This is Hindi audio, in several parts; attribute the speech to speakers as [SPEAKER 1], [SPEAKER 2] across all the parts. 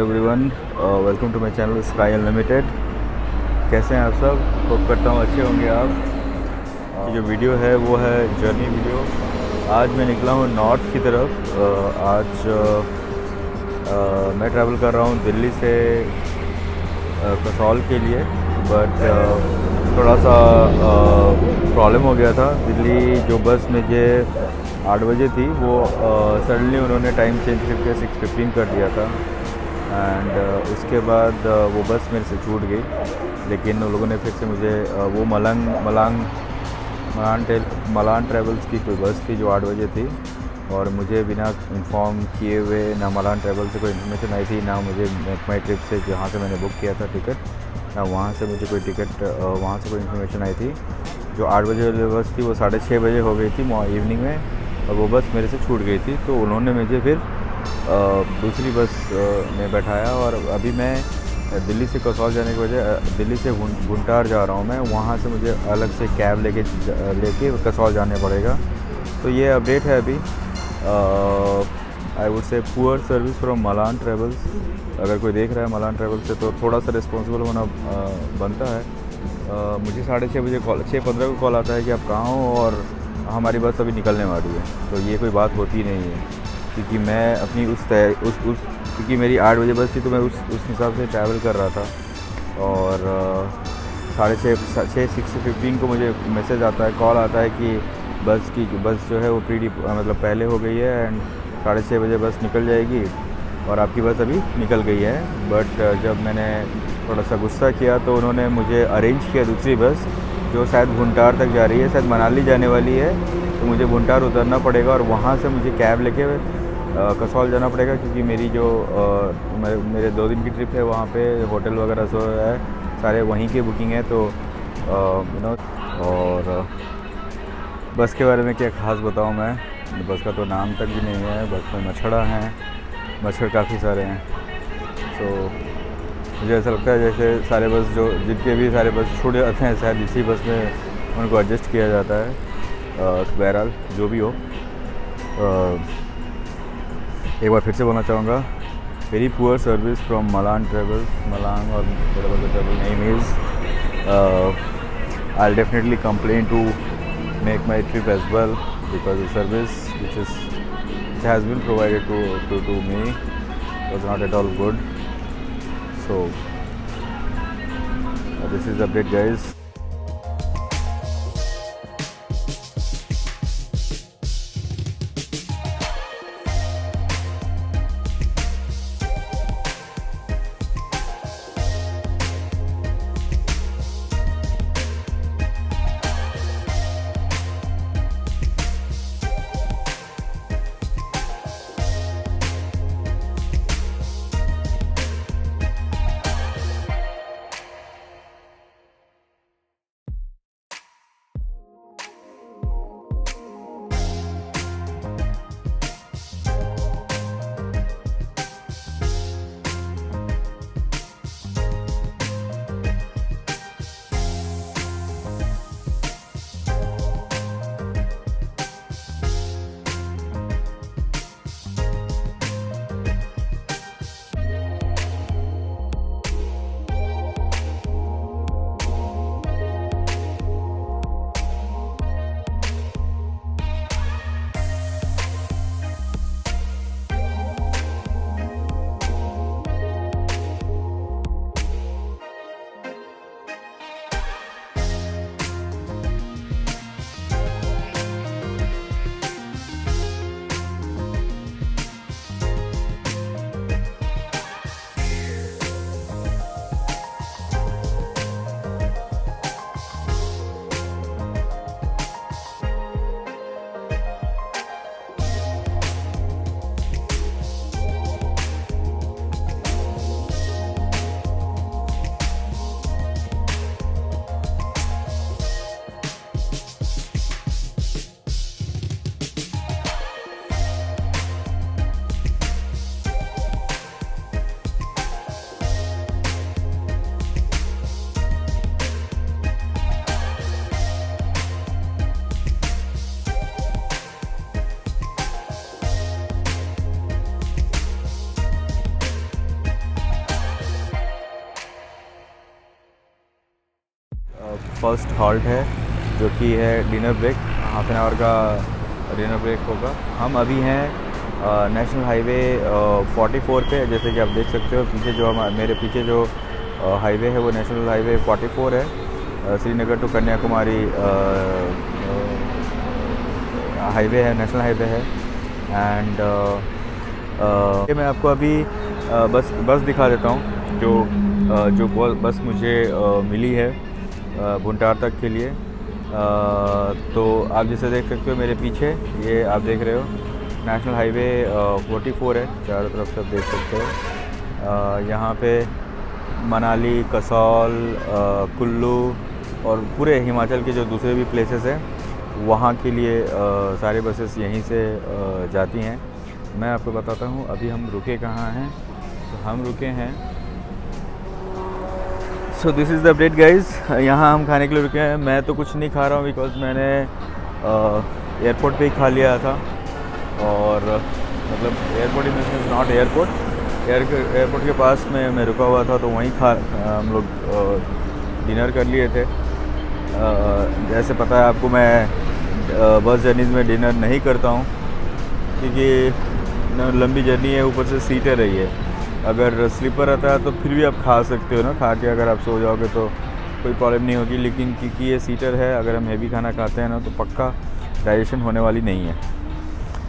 [SPEAKER 1] Hello everyone, welcome to my channel sky unlimited. कैसे हैं आप सब? होप करता हूँ अच्छे होंगे आप। ये जो वीडियो है वो है जर्नी वीडियो। आज मैं निकला हूँ नॉर्थ की तरफ। आज मैं ट्रैवल कर रहा हूँ दिल्ली से कसौल के लिए। बट थोड़ा सा प्रॉब्लम हो गया था। दिल्ली जो बस मुझे 8 बजे थी वो सडनली उन्होंने टाइम चेंज करके 6:15 कर दिया था। एंड उसके बाद वो बस मेरे से छूट गई। लेकिन उन लोगों ने फिर से मुझे वो मलान ट्रेवल्स की कोई बस थी जो 8 बजे थी, और मुझे बिना इन्फॉर्म किए हुए ना मलान ट्रेवल से कोई इन्फॉर्मेशन आई थी, ना मुझे मेक माई ट्रिप से जहाँ से मैंने बुक किया था टिकट, ना वहाँ से मुझे कोई टिकट वहाँ से कोई इन्फॉर्मेशन आई थी। जो 8 बजे वाली बस थी वो 6:30 बजे हो गई थी इवनिंग में, और वो बस मेरे से छूट गई थी। तो उन्होंने मुझे फिर दूसरी बस में बैठाया, और अभी मैं दिल्ली से कसौल जाने की वजह दिल्ली से भुंटार जा रहा हूँ मैं। वहाँ से मुझे अलग से कैब लेके कसौल जाने पड़ेगा। तो ये अपडेट है अभी। I would say poor service from Malan travels. अगर कोई देख रहा है मलान ट्रेवल्स से तो थोड़ा सा रिस्पॉन्सिबल होना बनता है। मुझे 6:30 बजे 6:15 को कॉल आता है कि आप कहाँ हो और हमारी बस अभी निकलने वाली है। तो ये कोई बात होती नहीं है, क्योंकि मैं अपनी क्योंकि मेरी 8 बजे बस थी, तो मैं उस हिसाब से ट्रैवल कर रहा था। और 6:15 को मुझे मैसेज आता है, कॉल आता है कि बस जो है वो मतलब पहले हो गई है, एंड 6:30 बजे बस निकल जाएगी और आपकी बस अभी निकल गई है। बट जब मैंने थोड़ा सा गुस्सा किया तो उन्होंने मुझे अरेंज किया दूसरी बस जो शायद भुंटार तक जा रही है, शायद मनाली जाने वाली है। तो मुझे भुंटार उतरना पड़ेगा और वहाँ से मुझे कैब लेके कसौल जाना पड़ेगा, क्योंकि मेरी जो मेरे 2 दिन की ट्रिप है, वहाँ पे होटल वगैरह सो है, सारे वहीं की बुकिंग है। तो और बस के बारे में क्या ख़ास बताऊँ मैं। बस का तो नाम तक भी नहीं है। बस में मच्छर हैं, मच्छर काफ़ी सारे हैं। सो मुझे ऐसा लगता है जैसे जिनके भी सारे बस छूट जाते हैं, शायद इसी बस में उनको एडजस्ट किया जाता है। बहरहाल जो भी हो, एक बार फिर से बोलना चाहूँगा, very poor service from Malan travels, Malan और whatever the travel name is. I'll definitely complain to make my trip as well, because the service which has been provided to me was not at all good. So this is the update, guys. First halt है, जो कि है dinner break. Half an hour का डिनर ब्रेक होगा। हम अभी हैं नेशनल हाईवे 44 पे। जैसे कि आप देख सकते हो पीछे जो मेरे पीछे जो हाईवे है वो नेशनल हाईवे 44 है, श्रीनगर टू कन्याकुमारी हाईवे है, नेशनल हाईवे है। एंड मैं आपको अभी बस दिखा देता हूँ जो बस मुझे मिली है भुंटार तक के लिए। तो आप जैसे देख सकते हो मेरे पीछे, ये आप देख रहे हो नेशनल हाईवे 44 है, चारों तरफ से आप देख सकते हो। यहाँ पे मनाली, कसौल, कुल्लू और पूरे हिमाचल के जो दूसरे भी प्लेसेस हैं वहाँ के लिए सारे बसेस यहीं से जाती हैं। मैं आपको बताता हूँ अभी हम रुके कहाँ हैं। तो हम रुके हैं, सो this is the update guys. यहाँ हम खाने के लिए रुके हैं। मैं तो कुछ नहीं खा रहा हूँ बिकॉज़ मैंने एयरपोर्ट पे ही खा लिया था। और मतलब एयरपोर्ट इन नॉट एयरपोर्ट के पास में मैं रुका हुआ था, तो वहीं हम लोग डिनर कर लिए थे। जैसे पता है आपको, मैं बस जर्नीज़ में डिनर नहीं करता हूँ क्योंकि लंबी जर्नी है, ऊपर से सीटें रही है। अगर स्लीपर आता है तो फिर भी आप खा सकते हो ना, खा के अगर आप सो जाओगे तो कोई प्रॉब्लम नहीं होगी। लेकिन क्योंकि ये सीटर है, अगर हम हेवी खाना खाते हैं ना तो पक्का डाइजेशन होने वाली नहीं है।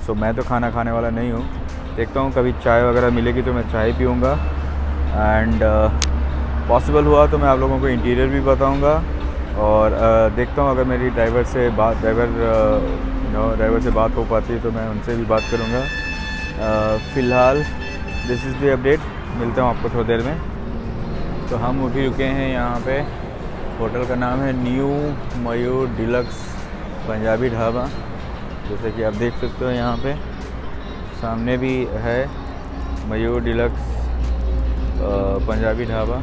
[SPEAKER 1] सो मैं तो खाना खाने वाला नहीं हूँ। देखता हूँ कभी चाय वगैरह मिलेगी तो मैं चाय पीऊँगा। एंड पॉसिबल हुआ तो मैं आप लोगों को इंटीरियर भी बताऊँगा। और देखता हूँ अगर मेरी ड्राइवर से बात हो पाती है तो मैं उनसे भी बात करूँगा। फ़िलहाल दिस इज़ द अपडेट। मिलता हूँ आपको थोड़ी देर में। तो हम अभी रुके हैं यहाँ पे। होटल का नाम है न्यू मयूर डिलक्स पंजाबी ढाबा। जैसे कि आप देख सकते हो यहाँ पे सामने भी है मयूर डिलक्स पंजाबी ढाबा।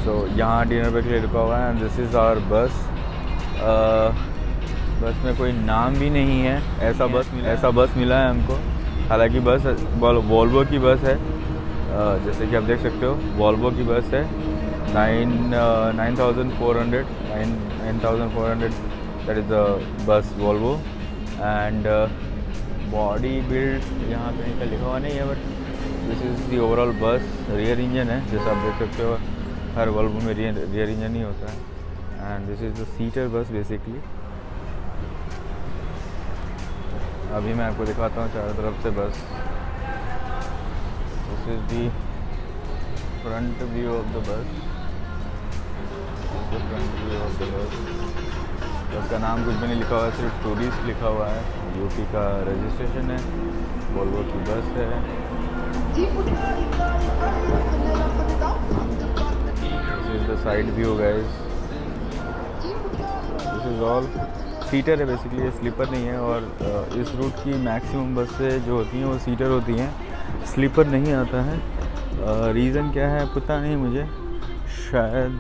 [SPEAKER 1] सो यहाँ डिनर पे के लिए रुका हुआ है। एंड दिस इज़ आवर बस। बस में कोई नाम भी नहीं है, ऐसा बस मिला है हमको। हालांकि बस वॉल्वो की बस है। जैसे कि आप देख सकते हो वॉल्वो की बस है। 9400 that is the bus Volvo. And body build यहाँ कहीं का लिखा हुआ नहीं है, but this is the overall बस। रियर इंजन है, जैसा आप देख सकते हो हर वॉल्वो में रियर इंजन ही होता है। And this is the seater bus basically. अभी मैं आपको दिखाता हूँ चारों तरफ से बस। This is the front view of the bus. Front view of the bus. बस का नाम कुछ भी नहीं लिखा हुआ है, सिर्फ टूरिस्ट लिखा हुआ है। यूपी का रजिस्ट्रेशन है, वोल्वो की बस है। This is the side view guys. This is all seater है बेसिकली, ये स्लीपर नहीं है। और इस रूट की मैक्सिमम बसें जो होती हैं वो सीटर होती हैं, स्लीपर नहीं आता है। रीज़न क्या है पता नहीं मुझे, शायद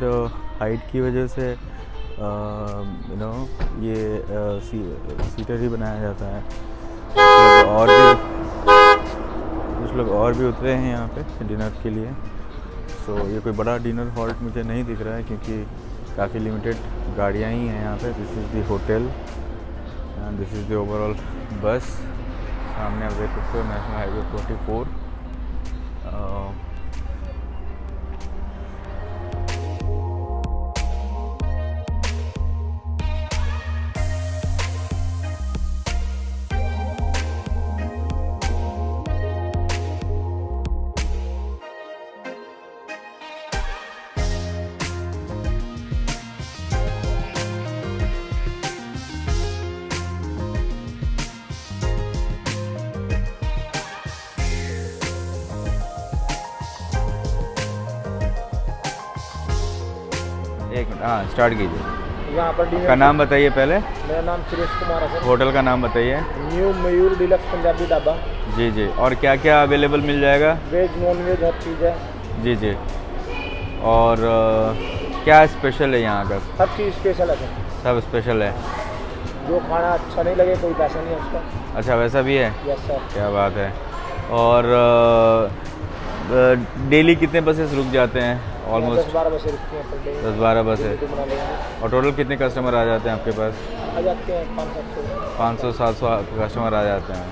[SPEAKER 1] हाइट की वजह से ये सीटर ही बनाया जाता है। कुछ लोग और भी उतरे हैं यहाँ पे डिनर के लिए। सो ये कोई बड़ा डिनर हॉल्ट मुझे नहीं दिख रहा है क्योंकि काफ़ी लिमिटेड गाड़ियाँ ही हैं यहाँ पे। This is the hotel and this is the overall बस। सामने आप देख सकते हो नेशनल हाईवे 44। एक मिनट, हाँ स्टार्ट कीजिए।
[SPEAKER 2] यहाँ पर डिनर
[SPEAKER 1] का नाम बताइए पहले।
[SPEAKER 2] मेरा नाम सुरेश कुमार है सर।
[SPEAKER 1] होटल का नाम बताइए।
[SPEAKER 2] न्यू मयूर डिलक्स पंजाबी ढाबा।
[SPEAKER 1] जी जी। और क्या क्या अवेलेबल मिल जाएगा?
[SPEAKER 2] वेज नॉन वेज हर चीज़ है।
[SPEAKER 1] जी जी। और क्या स्पेशल है यहाँ का?
[SPEAKER 2] हर चीज़ स्पेशल है सर।
[SPEAKER 1] सब स्पेशल है।
[SPEAKER 2] जो खाना अच्छा नहीं लगे कोई पैसा नहीं है उसका।
[SPEAKER 1] अच्छा वैसा भी है?
[SPEAKER 2] Yes sir.
[SPEAKER 1] क्या बात है। और डेली कितने बसेस रुक जाते हैं? ऑलमोस्ट
[SPEAKER 2] 10-12 बसें रुकती हैं पर डे।
[SPEAKER 1] 10-12 बस है।
[SPEAKER 2] तो बना लेंगे।
[SPEAKER 1] और टोटल कितने कस्टमर आ जाते हैं आपके पास?
[SPEAKER 2] आ जाते हैं 500-700।
[SPEAKER 1] 500-700 कस्टमर आ जाते हैं।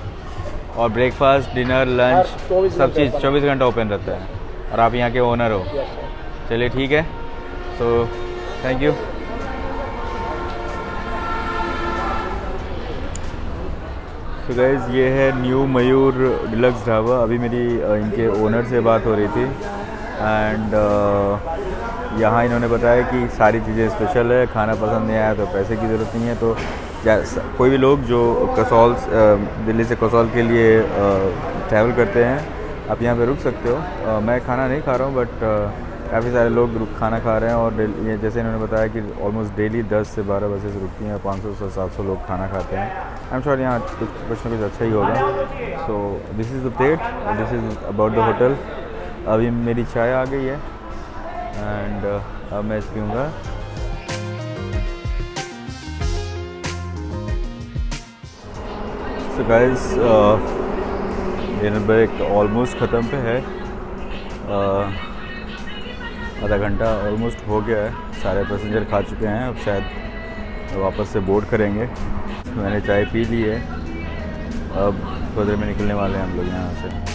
[SPEAKER 1] और ब्रेकफास्ट, डिनर, लंच
[SPEAKER 2] 24
[SPEAKER 1] सब
[SPEAKER 2] घंटे
[SPEAKER 1] चीज़
[SPEAKER 2] open
[SPEAKER 1] 24 घंटा ओपन रहता है। और आप यहाँ के ओनर हो?
[SPEAKER 2] Yes sir.
[SPEAKER 1] चलिए ठीक है, so thank you. So guys, ये है न्यू मयूर डिलक्स ढाबा। अभी मेरी इनके ओनर से बात हो रही थी एंड यहाँ इन्होंने बताया कि सारी चीज़ें स्पेशल है, खाना पसंद नहीं आया तो पैसे की ज़रूरत नहीं है। तो कोई भी लोग जो कसौल दिल्ली से कसौल के लिए ट्रैवल करते हैं, आप यहाँ पे रुक सकते हो। मैं खाना नहीं खा रहा हूँ बट काफ़ी सारे लोग खाना खा रहे हैं। और ये जैसे इन्होंने बताया कि ऑलमोस्ट डेली 10 से 12 बसेस रुकती हैं, 500 से 700 लोग खाना खाते हैं। आई एम श्योर यहाँ कुछ ना कुछ अच्छा ही होगा। सो this is the plate, this is about the hotel. अभी मेरी चाय आ गई है एंड अब मैं पीऊँगा। So guys, dinner break almost ख़त्म पे है। आधा घंटा ऑलमोस्ट हो गया है, सारे पैसेंजर खा चुके हैं। अब शायद वापस से बोर्ड करेंगे। मैंने चाय पी ली है, अब थोड़ी देर में निकलने वाले हैं हम लोग यहाँ से।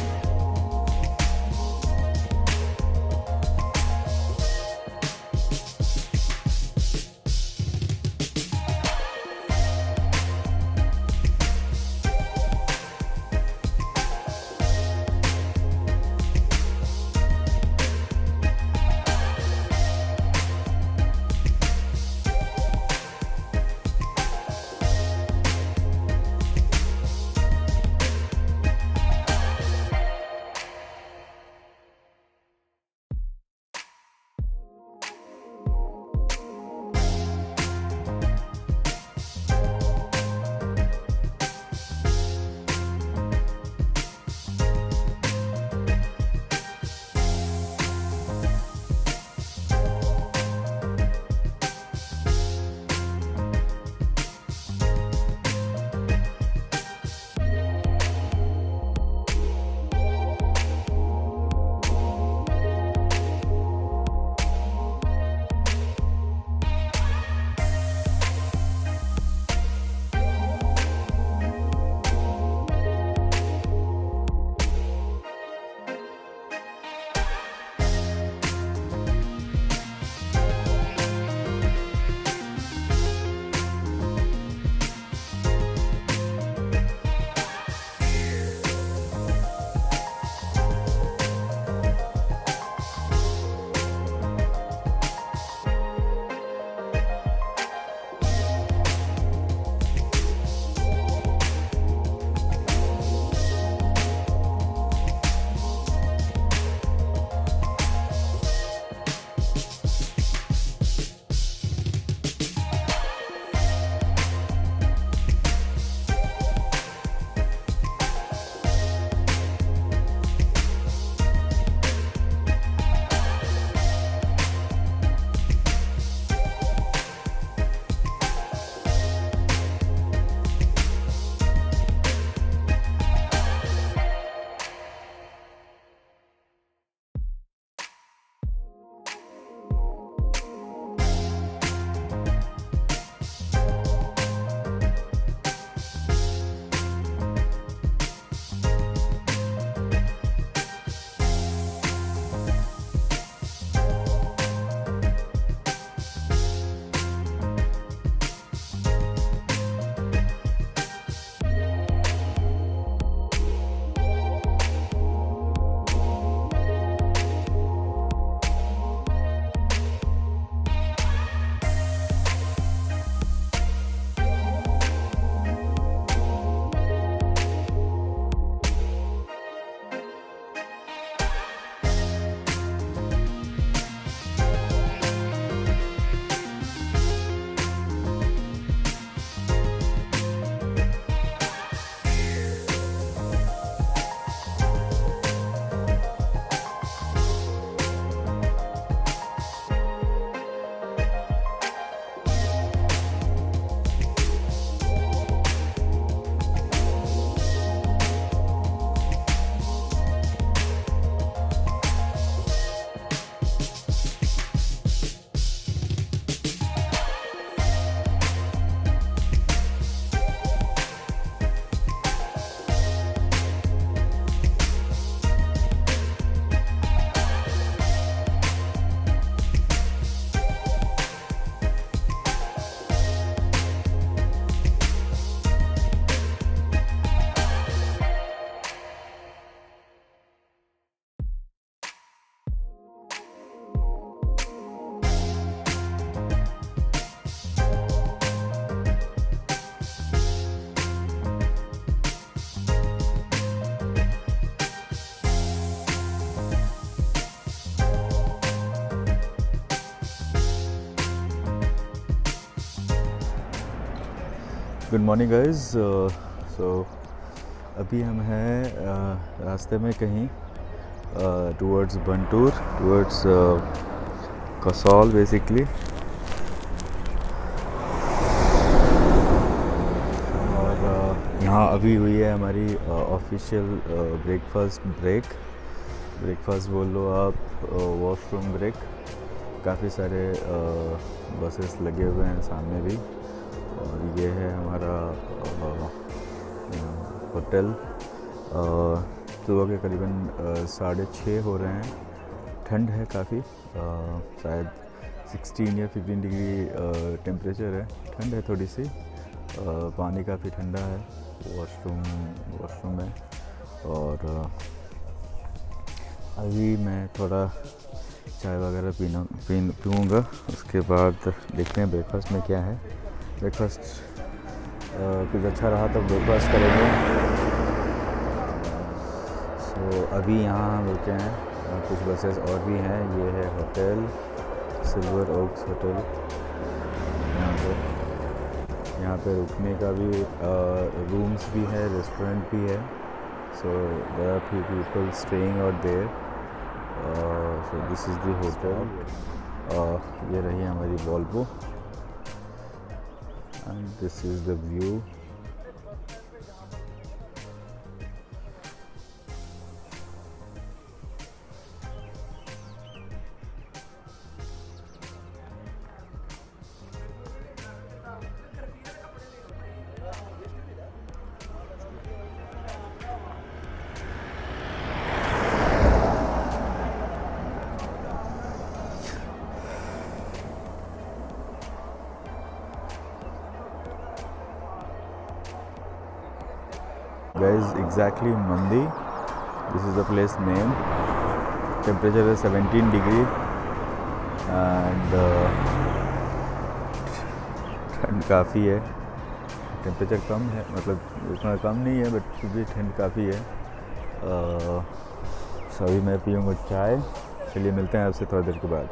[SPEAKER 1] Good morning guys. सो अभी हम हैं रास्ते में कहीं टूवर्ड्स बंटूर, टूवर्ड्स कसौल बेसिकली। और यहाँ अभी हुई है हमारी ऑफिशियल ब्रेकफास्ट बोल लो आप, वॉशरूम ब्रेक। काफ़ी सारे बसेस लगे हुए हैं सामने भी। और ये है हमारा होटल। सुबह के करीबन 6:30 हो रहे हैं। ठंड है काफ़ी, शायद 16 या 15 डिग्री टेम्परेचर है। ठंड है थोड़ी सी। पानी काफ़ी ठंडा है वॉशरूम में। और अभी मैं थोड़ा चाय वगैरह पीऊँगा। उसके बाद देखते हैं ब्रेकफास्ट में क्या है। ब्रेकफास्ट कुछ अच्छा रहा तो ब्रेकफास्ट करेंगे। सो अभी यहाँ हम रुके हैं, कुछ बसेस और भी हैं। ये है होटल सिल्वर ओक्स होटल। यहाँ पे रुकने का भी रूम्स भी है, रेस्टोरेंट भी है। So there are few people staying out there. So this is the hotel. ये रही हमारी Volvo and this is the view. Guys, exactly Mandi. This is the place name. Temperature is 17 degree and ठंड काफ़ी है। टेम्परेचर कम है, मतलब उतना कम नहीं है, बट फिर भी ठंड काफ़ी है। अभी मैं पीऊँगा चाय। चलिए मिलते हैं आपसे थोड़ी देर के बाद।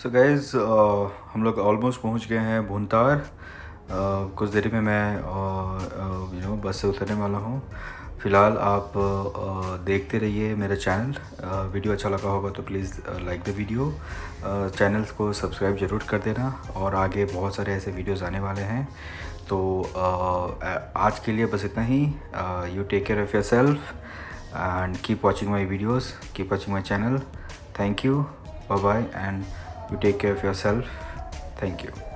[SPEAKER 1] सो गाइज़ हम लोग ऑलमोस्ट पहुंच गए हैं भूंतार। कुछ देरी में मैं बस से उतरने वाला हूं। फ़िलहाल आप देखते रहिए मेरा चैनल। वीडियो अच्छा लगा होगा तो please like the video, channels को सब्सक्राइब ज़रूर कर देना और आगे बहुत सारे ऐसे वीडियोस आने वाले हैं। तो आज के लिए बस इतना ही। You take care of yourself and keep watching my videos, keep watching my channel. Thank you, bye bye, and you take care of yourself. Thank you.